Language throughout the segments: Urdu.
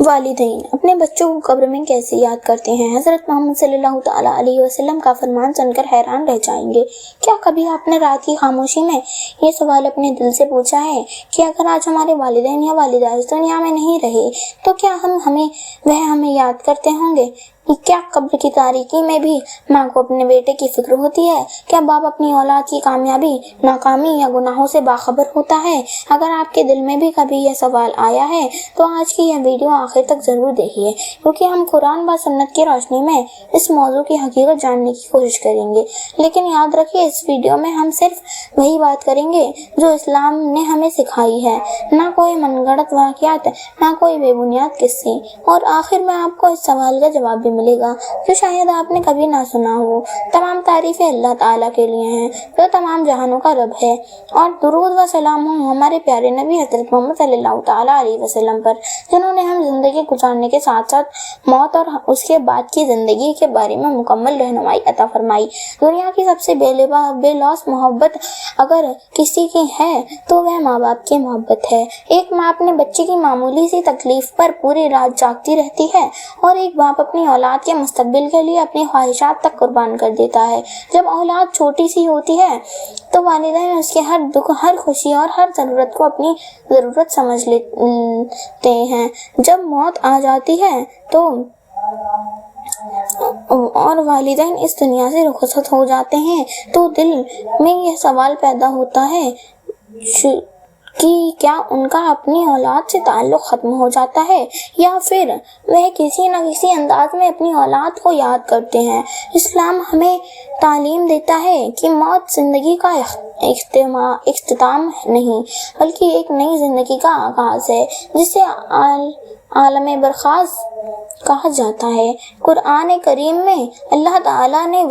والدین اپنے بچوں کو قبر میں کیسے یاد کرتے ہیں؟ حضرت محمد صلی اللہ تعالیٰ علیہ وسلم کا فرمان سن کر حیران رہ جائیں گے۔ کیا کبھی آپ نے رات کی خاموشی میں یہ سوال اپنے دل سے پوچھا ہے کہ اگر آج ہمارے والدین یا والدہ اس دنیا میں نہیں رہے تو کیا وہ ہمیں یاد کرتے ہوں گے؟ کیا قبر کی تاریکی میں بھی ماں کو اپنے بیٹے کی فکر ہوتی ہے؟ کیا باپ اپنی اولاد کی کامیابی، ناکامی یا گناہوں سے باخبر ہوتا ہے؟ اگر آپ کے دل میں بھی کبھی یہ سوال آیا ہے تو آج کی یہ ویڈیو آخر تک ضرور دیکھیے، کیونکہ ہم قرآن و سنت کی روشنی میں اس موضوع کی حقیقت جاننے کی کوشش کریں گے۔ لیکن یاد رکھیے، اس ویڈیو میں ہم صرف وہی بات کریں گے جو اسلام نے ہمیں سکھائی ہے، نہ کوئی من گھڑت واقعات، نہ کوئی بے بنیاد قصے، اور آخر میں آپ کو اس سوال کا جواب بھی ملے گا جو شاید آپ نے کبھی نہ سنا ہو۔ تمام تعریفیں اللہ تعالیٰ کے لیے ہیں جو تمام جہانوں کا رب ہے، اور درود و سلام ہوں ہمارے پیارے نبی حضرت محمد صلی اللہ تعالیٰ علیہ وسلم پر، جنہوں نے ہم زندگی گزارنے کے ساتھ ساتھ موت اور اس کے بعد کی زندگی کے بارے میں مکمل رہنمائی عطا فرمائی۔ دنیا کی سب سے بے لوث محبت اگر کسی کی ہے تو وہ ماں باپ کی محبت ہے۔ ایک ماں اپنے بچے کی معمولی سی تکلیف پر پوری رات جاگتی رہتی ہے، اور ایک باپ اپنی اولاد کے مستقبل کے لیے اپنی خواہشات تک قربان کر دیتا ہے۔ جب اولاد چھوٹی سی ہوتی ہے تو والدین اس کے ہر دکھ، ہر خوشی اور ہر ضرورت کو اپنی ضرورت سمجھ لیتے ہیں۔ جب موت آ جاتی ہے تو اور والدین اس دنیا سے رخصت ہو جاتے ہیں تو دل میں یہ سوال پیدا ہوتا ہے کہ کیا ان کا اپنی اولاد سے تعلق ختم ہو جاتا ہے، یا پھر وہ کسی نہ کسی انداز میں اپنی اولاد کو یاد کرتے ہیں۔ اسلام ہمیں تعلیم دیتا ہے کہ موت زندگی کا اختتام نہیں بلکہ ایک نئی زندگی کا آغاز ہے، جسے عالم برزخ کہا جاتا ہے۔ قرآن کریم میں اللہ تعالیٰ نے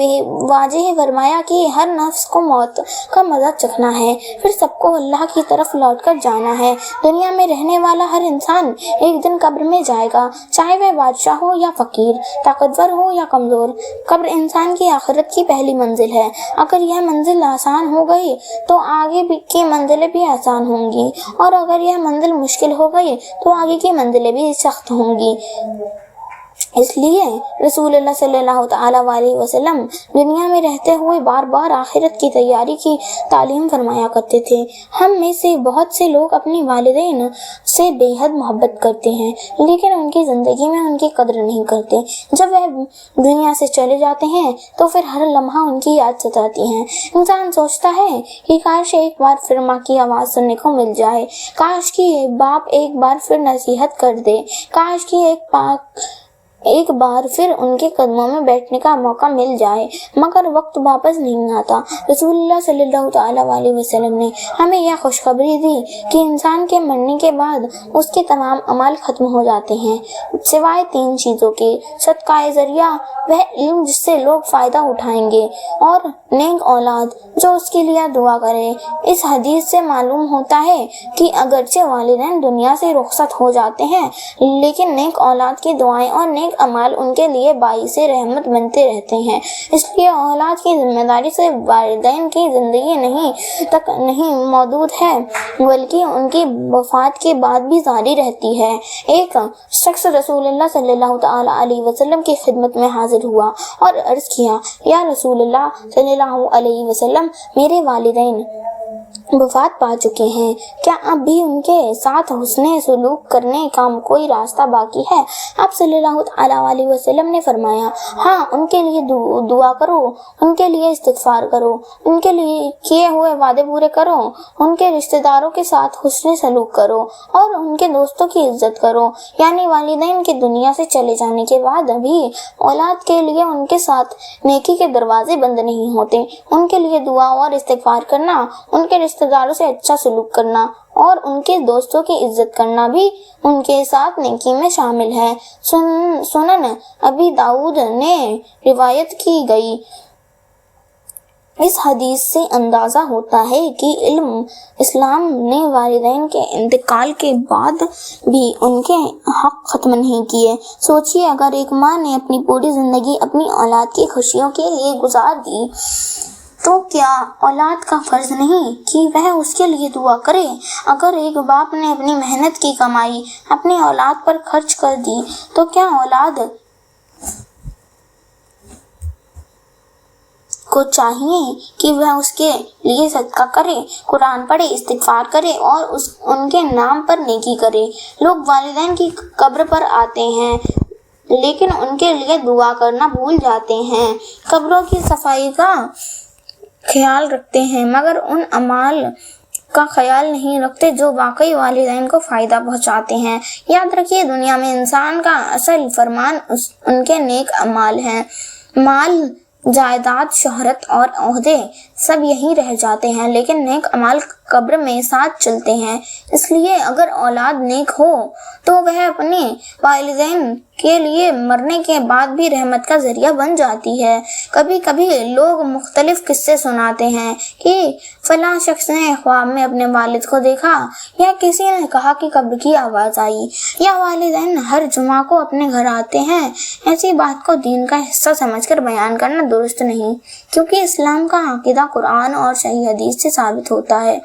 واضح فرمایا کہ ہر نفس کو موت کا مزہ چکھنا ہے، پھر سب کو اللہ کی طرف لوٹ کر جانا ہے۔ دنیا میں رہنے والا ہر انسان ایک دن قبر میں جائے گا، چاہے وہ بادشاہ ہو یا فقیر، طاقتور ہو یا کمزور۔ قبر انسان کی آخرت کی پہلی منزل ہے۔ اگر یہ منزل آسان ہو گئی تو آگے کی منزلیں بھی آسان ہوں گی، اور اگر یہ منزل مشکل ہو گئی تو آگے کی منزلیں بھی سخت ہوں گی۔ اس لیے رسول اللہ صلی اللہ تعالیٰ علیہ وسلم دنیا میں رہتے ہوئے بار بار آخرت کی تیاری کی تعلیم فرمایا کرتے تھے۔ ہم میں سے بہت سے لوگ اپنی والدین سے بے حد محبت کرتے ہیں، لیکن ان کی زندگی میں ان کی قدر نہیں کرتے۔ جب وہ دنیا سے چلے جاتے ہیں تو پھر ہر لمحہ ان کی یاد ستاتی ہے۔ انسان سوچتا ہے کہ کاش ایک بار پھر ماں کی آواز سننے کو مل جائے، کاش کہ باپ ایک بار پھر نصیحت کر دے، کاش کہ ایک بار پھر ان کے قدموں میں بیٹھنے کا موقع مل جائے، مگر وقت واپس نہیں آتا۔ رسول اللہ صلی اللہ تعالیٰ علیہ وسلم نے ہمیں یہ خوشخبری دی کہ انسان کے مرنے کے بعد اس کے تمام اعمال ختم ہو جاتے ہیں، سوائے 3 چیزوں کے: صدقہ ذریعہ، وہ علم جس سے لوگ فائدہ اٹھائیں گے، اور نیک اولاد جو اس کے لیے دعا کرے۔ اس حدیث سے معلوم ہوتا ہے کہ اگرچہ والدین دنیا سے رخصت ہو جاتے ہیں، لیکن نیک اولاد کی دعائیں اور نیک اعمال ان کے لیے باعث رحمت بنتے رہتے ہیں۔ اس لیے اولاد کی ذمہ داری سے والدین کی زندگی نہیں محدود ہے، بلکہ ان کی وفات کے بعد بھی جاری رہتی ہے۔ ایک شخص رسول اللہ صلی اللہ تعالیٰ علیہ وسلم کی خدمت میں حاضر ہوا اور عرض کیا: یا رسول اللہ صلی اللہ علیہ وسلم، میرے والدین وفات پا چکے ہیں، کیا اب بھی ان کے ساتھ حسن سلوک کرنے کا کوئی راستہ باقی ہے؟ آپ صلی اللہ تعالیٰ علیہ وسلم نے فرمایا: ہاں، ان کے لیے دعا کرو، ان کے لیے استغفار کرو، ان کے لیے کیے ہوئے وعدے پورے کرو، ان کے رشتہ داروں کے ساتھ حسن سلوک کرو، اور ان کے دوستوں کی عزت کرو۔ یعنی والدین کے دنیا سے چلے جانے کے بعد بھی اولاد کے لیے ان کے ساتھ نیکی کے دروازے بند نہیں ہوتے۔ ان کے لیے دعا اور استغفار کرنا، ان کے رشتہ داروں سے اچھا سلوک کرنا اور ان کے دوستوں کی عزت کرنا بھی ان کے ساتھ نیکی میں شامل ہے۔ سنن ابی داؤد نے روایت کی گئی اس حدیث سے اندازہ ہوتا ہے کہ اسلام نے والدین کے انتقال کے بعد بھی ان کے حق ختم نہیں کیے۔ سوچیے، اگر ایک ماں نے اپنی پوری زندگی اپنی اولاد کی خوشیوں کے لیے گزار دی تو کیا اولاد کا فرض نہیں کہ وہ اس کے لیے دعا کرے؟ اگر ایک باپ نے اپنی محنت کی کمائی اپنی اولاد پر خرچ کر دی تو کیا اولاد کو چاہیے کہ وہ اس کے لیے صدقہ کرے، قرآن پڑھے، استغفار کرے اور ان کے نام پر نیکی کرے؟ لوگ والدین کی قبر پر آتے ہیں لیکن ان کے لیے دعا کرنا بھول جاتے ہیں، قبروں کی صفائی کا خیال رکھتے ہیں مگر ان اعمال کا خیال نہیں رکھتے جو واقعی والدین کو فائدہ پہنچاتے ہیں۔ یاد رکھیے، دنیا میں انسان کا اصل فرمان ان کے نیک اعمال ہیں۔ مال، جائیداد، شہرت اور عہدے سب یہیں رہ جاتے ہیں لیکن نیک اعمال قبر میں ساتھ چلتے ہیں۔ اس لیے اگر اولاد نیک ہو تو وہ اپنے والدین کے لیے مرنے کے بعد بھی رحمت کا ذریعہ بن جاتی ہے۔ کبھی کبھی لوگ مختلف قصے سناتے ہیں کہ فلاں شخص نے خواب میں اپنے والد کو دیکھا، یا کسی نے کہا کہ قبر کی آواز آئی، یا والدین ہر جمعہ کو اپنے گھر آتے ہیں۔ ایسی بات کو دین کا حصہ سمجھ کر بیان کرنا درست نہیں، کیونکہ اسلام کا عقیدہ قرآن اور صحیح حدیث سے ثابت ہوتا ہے،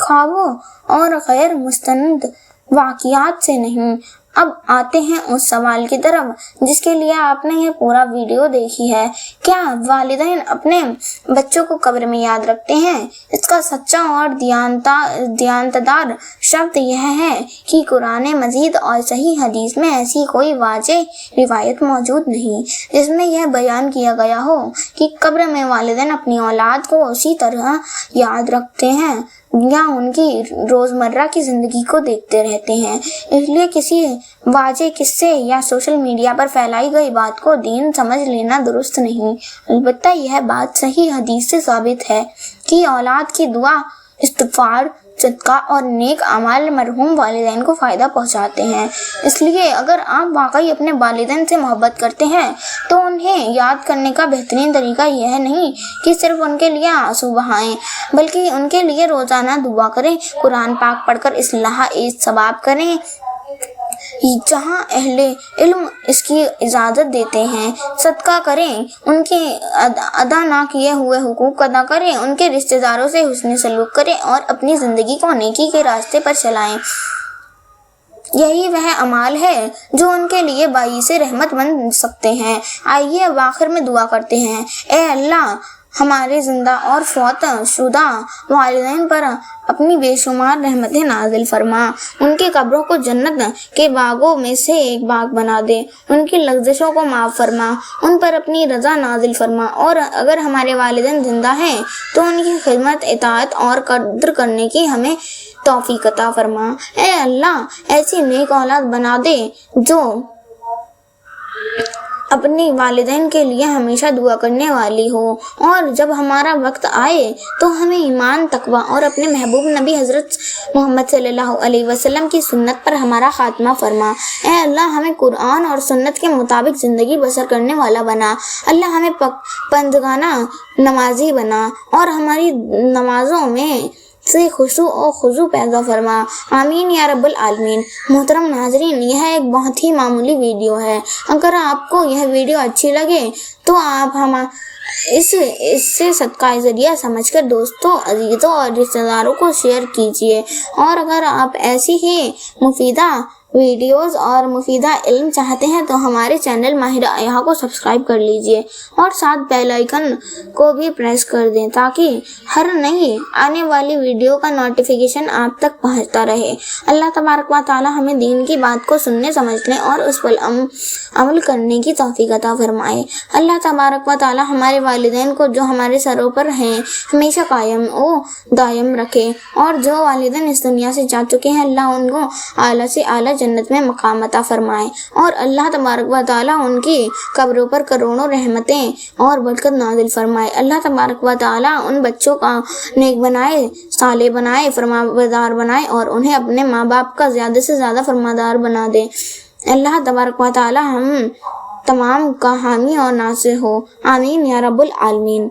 خوابوں اور غیر مستند واقعات سے نہیں۔ اب آتے ہیں اس سوال کی طرف جس کے لیے آپ نے یہ پورا ویڈیو دیکھی ہے، کیا والدین اپنے بچوں کو قبر میں یاد رکھتے ہیں؟ اس کا سچا اور دیانتدار شبد یہ ہے کہ قرآن مجید اور صحیح حدیث میں ایسی کوئی واضح روایت موجود نہیں جس میں یہ بیان کیا گیا ہو کہ قبر میں والدین اپنی اولاد کو اسی طرح یاد رکھتے ہیں یا ان کی روزمرہ کی زندگی کو دیکھتے رہتے ہیں۔ اس لیے کسی واضح قصے یا سوشل میڈیا پر پھیلائی گئی بات کو دین سمجھ لینا درست نہیں۔ البتہ یہ بات صحیح حدیث سے ثابت ہے کہ اولاد کی دعا، استغفار، صدقہ اور نیک اعمال مرحوم والدین کو فائدہ پہنچاتے ہیں۔ اس لیے اگر آپ واقعی اپنے والدین سے محبت کرتے ہیں تو انہیں یاد کرنے کا بہترین طریقہ یہ نہیں کہ صرف ان کے لیے آنسو بہائیں، بلکہ ان کے لیے روزانہ دعا کریں، قرآن پاک پڑھ کر اصلاح ثواب کریں جہاں اہل علم اس کی اجازت دیتے ہیں، صدقہ کریں، ان کے ادا نہ کیے ہوئے حقوق ادا کریں، ان کے رشتہ داروں سے حسن سلوک کریں اور اپنی زندگی کو نیکی کے راستے پر چلائیں۔ یہی وہ اعمال ہے جو ان کے لیے باعث رحمت بن سکتے ہیں۔ آئیے اب آخر میں دعا کرتے ہیں۔ اے اللہ، ہمارے زندہ اور فوت شدہ والدین پر اپنی بے شمار رحمتیں نازل فرما، ان کی قبروں کو جنت کے باغوں میں سے ایک باغ بنا دے، ان کی لغزشوں کو معاف فرما، ان پر اپنی رضا نازل فرما، اور اگر ہمارے والدین زندہ ہیں تو ان کی خدمت، اطاعت اور قدر کرنے کی ہمیں توفیق عطا فرما۔ اے اللہ، ایسی نیک اولاد بنا دے جو اپنی والدین کے لیے ہمیشہ دعا کرنے والی ہو، اور جب ہمارا وقت آئے تو ہمیں ایمان، تقوی اور اپنے محبوب نبی حضرت محمد صلی اللہ علیہ وسلم کی سنت پر ہمارا خاتمہ فرما۔ اے اللہ، ہمیں قرآن اور سنت کے مطابق زندگی بسر کرنے والا بنا۔ اللہ، ہمیں پندگانہ نمازی بنا اور ہماری نمازوں میں سے خشوع و خضوع پیدا فرما۔ آمین یا رب العالمین۔ محترم ناظرین، یہ ایک بہت ہی معمولی ویڈیو ہے۔ اگر آپ کو یہ ویڈیو اچھی لگے تو آپ اس سے صدقہ ذریعہ سمجھ کر دوستوں، عزیزوں اور رشتہ داروں کو شیئر کیجیے، اور اگر آپ ایسی ہی مفیدہ ویڈیوز اور مفیدہ علم چاہتے ہیں تو ہمارے چینل ماہر آیا کو سبسکرائب کر لیجیے اور ساتھ بیل آئیکن کو بھی پریس کر دیں تاکہ ہر نئی آنے والی ویڈیو کا نوٹیفیکیشن آپ تک پہنچتا رہے۔ اللہ تبارک و تعالی ہمیں دین کی بات کو سننے، سمجھنے اور اس پر عمل کرنے کی توفیق عطا فرمائے۔ اللہ تبارک و تعالی ہمارے والدین کو جو ہمارے سروں پر ہیں ہمیشہ قائم و دائم رکھے، اور جو والدین اس دنیا سے جا چکے ہیں اللہ ان کو اعلیٰ سے اعلیٰ جنت میں مقام عطا فرمائے، اور اللہ تبارک و تعالی ان کی قبروں پر کروڑوں رحمتیں اور برکت نازل فرمائے۔ اللہ تبارک و تعالی ان بچوں کا نیک بنائے، صالح بنائے، فرمانبردار بنائے، اور انہیں اپنے ماں باپ کا زیادہ سے زیادہ فرماندار بنا دے۔ اللہ تبارک و تعالی ہم تمام کا حامی اور ناصر ہو۔ آمین یا رب العالمین۔